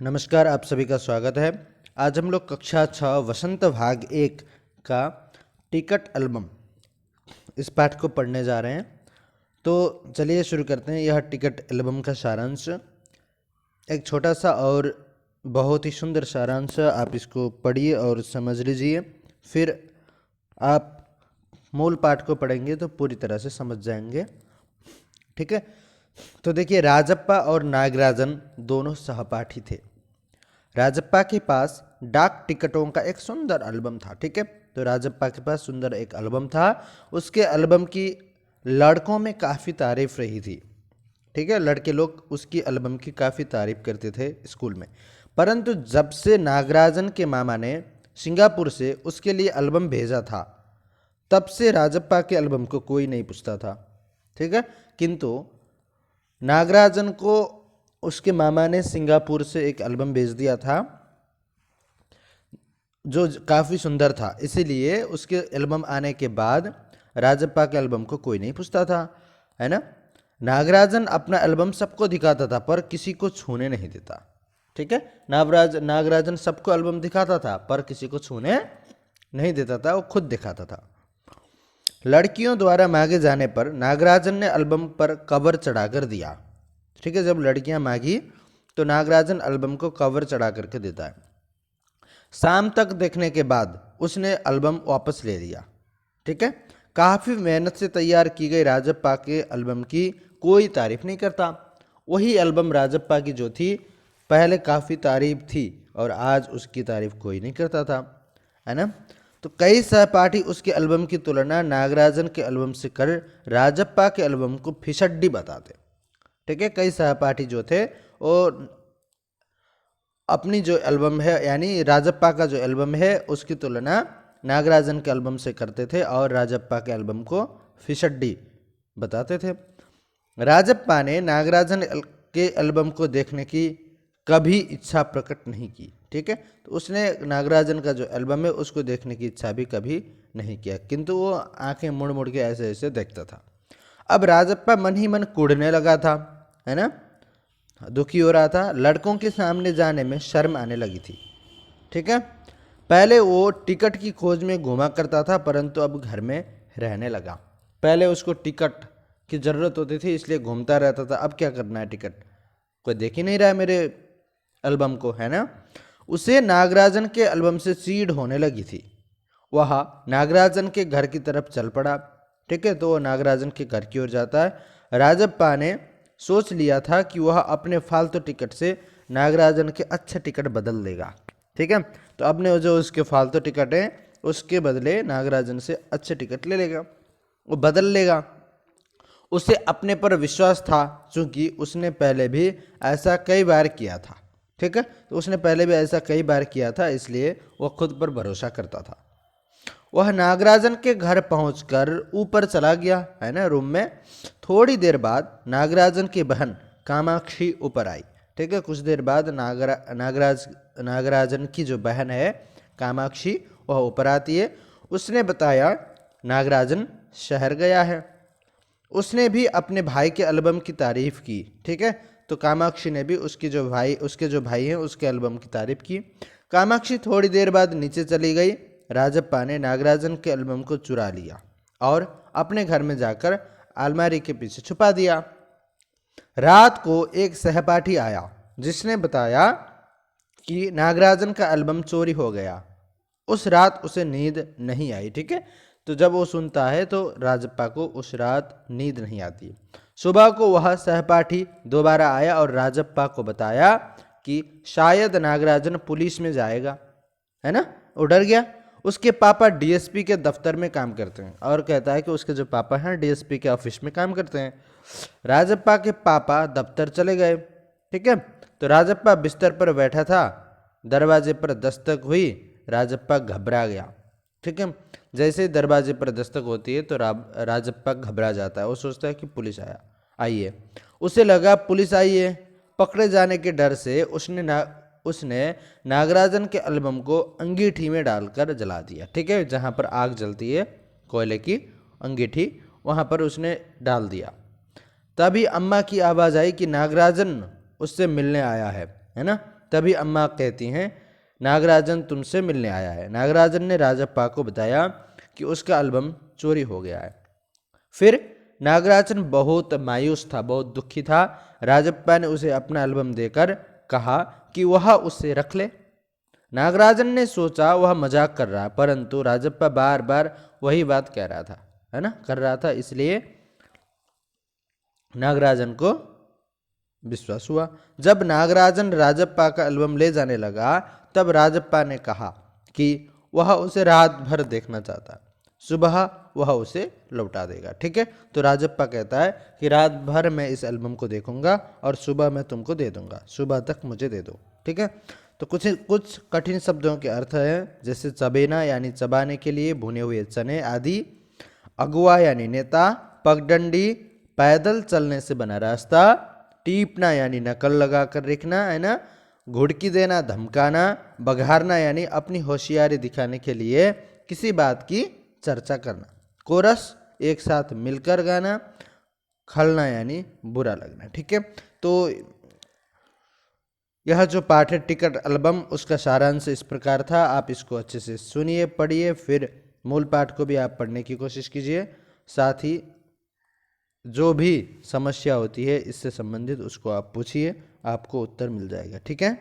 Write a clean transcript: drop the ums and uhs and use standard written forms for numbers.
नमस्कार, आप सभी का स्वागत है। आज हम लोग कक्षा 6 वसंत भाग 1 का टिकट एल्बम इस पाठ को पढ़ने जा रहे हैं। तो चलिए शुरू करते हैं। यह टिकट एल्बम का सारांश एक छोटा सा और बहुत ही सुंदर सारांश, आप इसको पढ़िए और समझ लीजिए। फिर आप मूल पाठ को पढ़ेंगे तो पूरी तरह से समझ जाएंगे। ठीक है, तो देखिए, राजप्पा और नागराजन दोनों सहपाठी थे। राजप्पा के पास डाक टिकटों का एक सुंदर एल्बम था। ठीक है, तो राजप्पा के पास सुंदर एक एल्बम था। उसके एल्बम की लड़कों में काफ़ी तारीफ रही थी। ठीक है, लड़के लोग उसकी एल्बम की काफ़ी तारीफ करते थे स्कूल में। परंतु जब से नागराजन के मामा ने सिंगापुर से उसके लिए एल्बम भेजा था, तब से राजप्पा के एल्बम को कोई नहीं पूछता था। ठीक है, किंतु नागराजन को उसके मामा ने सिंगापुर से एक एल्बम भेज दिया था जो काफ़ी सुंदर था, इसीलिए उसके एल्बम आने के बाद राजप्पा के एल्बम को कोई नहीं पूछता था, है ना। नागराजन अपना एल्बम सबको दिखाता था पर किसी को छूने नहीं देता। ठीक है, नागराजन सबको एल्बम दिखाता था पर किसी को छूने नहीं देता था, वो खुद दिखाता था। लड़कियों द्वारा मांगे जाने पर नागराजन ने एल्बम पर कवर चढ़ाकर दिया। ठीक है, जब लड़कियां मांगी तो नागराजन एल्बम को कवर चढ़ा करके देता है। शाम तक देखने के बाद उसने एल्बम वापस ले लिया। ठीक है, काफ़ी मेहनत से तैयार की गई राजप्पा के एल्बम की कोई तारीफ नहीं करता। वही एल्बम राजप्पा की जो थी, पहले काफ़ी तारीफ थी और आज उसकी तारीफ कोई नहीं करता था, है ना। तो कई सहपाठी उसके एल्बम की तुलना नागराजन के एल्बम से कर राजप्पा के एल्बम को फिसड्डी बताते। ठीक है, कई सहपाठी जो थे वो अपनी जो एल्बम है यानी राजप्पा का जो एल्बम है उसकी तुलना नागराजन के एल्बम से करते थे और राजप्पा के एल्बम को फिसड्डी बताते थे। राजप्पा ने नागराजन के एल्बम को देखने की कभी इच्छा प्रकट नहीं की। ठीक है, तो उसने नागराजन का जो एल्बम है उसको देखने की इच्छा भी कभी नहीं किया, किंतु वो आंखें मुड़ मुड़ के ऐसे ऐसे देखता था। अब राजप्पा मन ही मन कूड़ने लगा था, है ना, दुखी हो रहा था। लड़कों के सामने जाने में शर्म आने लगी थी। ठीक है, पहले वो टिकट की खोज में घूमा करता था परंतु अब घर में रहने लगा। पहले उसको टिकट की ज़रूरत होती थी इसलिए घूमता रहता था, अब क्या करना है, टिकट कोई देख ही नहीं रहा है मेरे एल्बम को, है ना। उसे नागराजन के एल्बम से चीड़ होने लगी थी। वह नागराजन के घर की तरफ चल पड़ा। ठीक है, तो वो नागराजन के घर की ओर जाता है। राजप्पा ने सोच लिया था कि वह अपने फालतू टिकट से नागराजन के अच्छे टिकट बदल देगा। ठीक है, तो अपने जो उसके फालतू टिकट हैं उसके बदले नागराजन से अच्छे टिकट ले लेगा, वो बदल लेगा। उसे अपने पर विश्वास था क्योंकि उसने पहले भी ऐसा कई बार किया था। ठीक है, तो उसने पहले भी ऐसा कई बार किया था इसलिए वह खुद पर भरोसा करता था। वह नागराजन के घर पहुंचकर ऊपर चला गया, है ना, रूम में। थोड़ी देर बाद नागराजन की बहन कामाक्षी ऊपर आई। ठीक है, कुछ देर बाद नागराजन की जो बहन है कामाक्षी वह ऊपर आती है। उसने बताया नागराजन शहर गया है। उसने भी अपने भाई के एल्बम की तारीफ की। ठीक है, तो कामाक्षी ने भी उसके जो भाई हैं उसके एल्बम की तारीफ की। कामाक्षी थोड़ी देर बाद नीचे चली गई। राजप्पा ने नागराजन के एल्बम को चुरा लिया और अपने घर में जाकर अलमारी के पीछे छुपा दिया। रात को एक सहपाठी आया जिसने बताया कि नागराजन का एल्बम चोरी हो गया। उस रात उसे नींद नहीं आई। ठीक है, तो जब वो सुनता है तो राजप्पा को उस रात नींद नहीं आती। सुबह को वह सहपाठी दोबारा आया और राजप्पा को बताया कि शायद नागराजन पुलिस में जाएगा, है ना, वो डर गया। उसके पापा डीएसपी के दफ्तर में काम करते हैं और कहता है कि उसके जो पापा हैं डीएसपी के ऑफिस में काम करते हैं। राजप्पा के पापा दफ्तर चले गए। ठीक है, तो राजप्पा बिस्तर पर बैठा था। दरवाजे पर दस्तक हुई। राजप्पा घबरा गया। ठीक है, जैसे ही दरवाजे पर दस्तक होती है तो राजप्पा घबरा जाता है। वो सोचता है कि पुलिस आई है। उसे लगा पुलिस आई है। पकड़े जाने के डर से उसने नागराजन के एल्बम को अंगीठी में डालकर जला दिया। ठीक है, जहाँ पर आग जलती है कोयले की अंगीठी, वहाँ पर उसने डाल दिया। तभी अम्मा की आवाज़ आई कि नागराजन उससे मिलने आया है ना। तभी अम्मा कहती हैं नागराजन तुमसे मिलने आया है। नागराजन ने राजप्पा को बताया कि उसका एल्बम चोरी हो गया है। फिर नागराजन बहुत मायूस था, बहुत दुखी था। राजप्पा ने उसे अपना एल्बम देकर कहा कि वह उसे रख ले। नागराजन ने सोचा वह मजाक कर रहा, परंतु राजप्पा बार बार वही बात कह रहा था, है ना, कर रहा था, इसलिए नागराजन को विश्वास हुआ। जब नागराजन राजप्पा का एल्बम ले जाने लगा तब राजप्पा ने कहा कि वह उसे रात भर देखना चाहता, सुबह वह उसे लौटा देगा। ठीक है, तो राजप्पा कहता है कि रात भर मैं इस एल्बम को देखूंगा और सुबह मैं तुमको दे दूंगा, सुबह तक मुझे दे दो। ठीक है, तो कुछ कठिन शब्दों के अर्थ है, जैसे चबेना यानी चबाने के लिए, भुने हुए चने आदि। अगुआ यानी नेता, पगडंडी पैदल चलने से बना रास्ता, टीपना यानी नकल लगा कर रखना, है ना, घुड़की देना धमकाना, बघारना यानी अपनी होशियारी दिखाने के लिए किसी बात की चर्चा करना, कोरस एक साथ मिलकर गाना, खलना यानी बुरा लगना। ठीक है, तो यह जो पाठ है टिकट एल्बम, उसका सारांश इस प्रकार था। आप इसको अच्छे से सुनिए, पढ़िए, फिर मूल पाठ को भी आप पढ़ने की कोशिश कीजिए। साथ ही जो भी समस्या होती है इससे संबंधित उसको आप पूछिए, आपको उत्तर मिल जाएगा। ठीक है।